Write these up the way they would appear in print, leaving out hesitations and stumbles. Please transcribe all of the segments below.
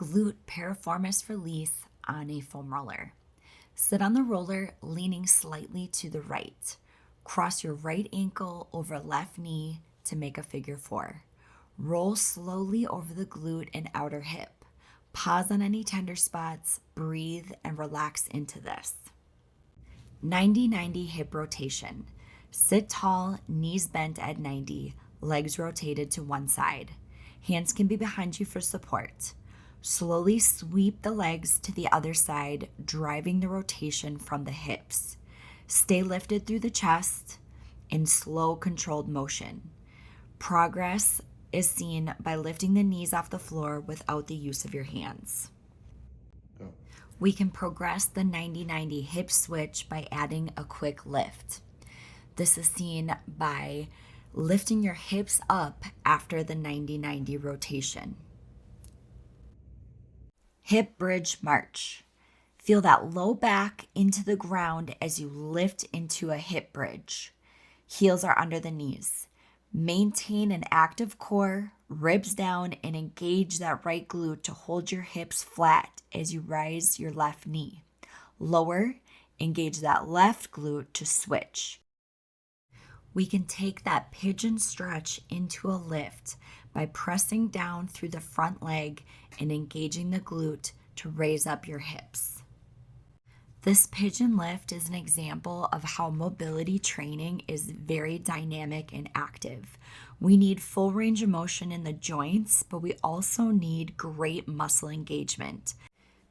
glute piriformis release on a foam roller. Sit on the roller, leaning slightly to the right. Cross your right ankle over left knee to make a figure four. Roll slowly over the glute and outer hip. Pause on any tender spots, breathe, and relax into this. 90-90 hip rotation. Sit tall, knees bent at 90, legs rotated to one side. Hands can be behind you for support. Slowly sweep the legs to the other side, driving the rotation from the hips. Stay lifted through the chest in slow, controlled motion. Progress is seen by lifting the knees off the floor without the use of your hands. We can progress the 90-90 hip switch by adding a quick lift. This is seen by lifting your hips up after the 90-90 rotation. Hip bridge march. Feel that low back into the ground as you lift into a hip bridge. Heels are under the knees. Maintain an active core, ribs down, and engage that right glute to hold your hips flat as you rise your left knee. Lower, engage that left glute to switch. We can take that pigeon stretch into a lift by pressing down through the front leg and engaging the glute to raise up your hips. This pigeon lift is an example of how mobility training is very dynamic and active. We need full range of motion in the joints, but we also need great muscle engagement.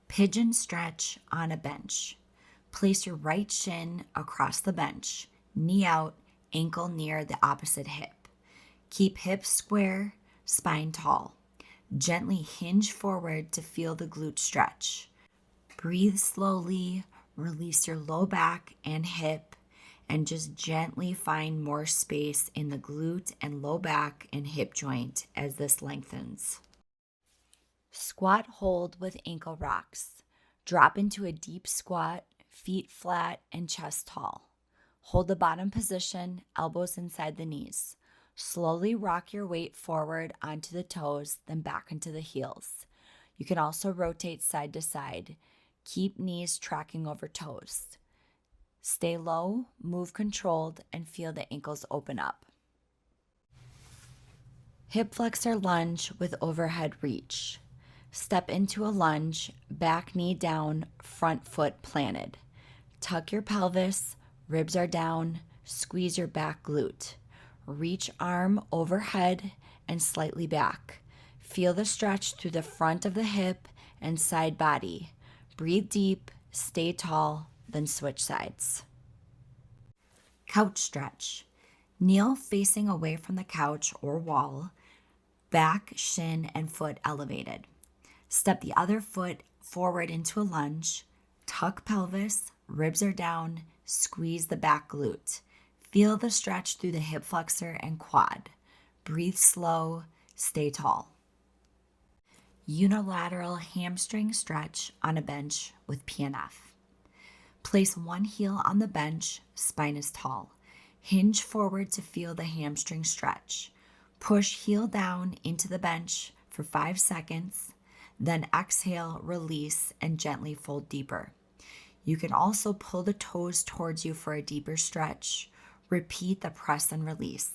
Pigeon stretch on a bench. Place your right shin across the bench, knee out, ankle near the opposite hip. Keep hips square, spine tall. Gently hinge forward to feel the glute stretch. Breathe slowly, release your low back and hip, and just gently find more space in the glute and low back and hip joint as this lengthens. Squat hold with ankle rocks. Drop into a deep squat, feet flat and chest tall. Hold the bottom position, elbows inside the knees. Slowly rock your weight forward onto the toes, then back into the heels. You can also rotate side to side. Keep knees tracking over toes. Stay low, move controlled, and feel the ankles open up. Hip flexor lunge with overhead reach. Step into a lunge, back knee down, front foot planted. Tuck your pelvis, ribs are down, squeeze your back glute. Reach arm overhead and slightly back. Feel the stretch through the front of the hip and side body. Breathe deep, stay tall, then switch sides. Couch stretch. Kneel facing away from the couch or wall, back, shin, and foot elevated. Step the other foot forward into a lunge. Tuck pelvis, ribs are down, squeeze the back glute. Feel the stretch through the hip flexor and quad. Breathe slow, stay tall. Unilateral hamstring stretch on a bench with PNF. Place one heel on the bench, spine is tall. Hinge forward to feel the hamstring stretch. Push heel down into the bench for 5 seconds, then exhale, release, and gently fold deeper. You can also pull the toes towards you for a deeper stretch. Repeat the press and release.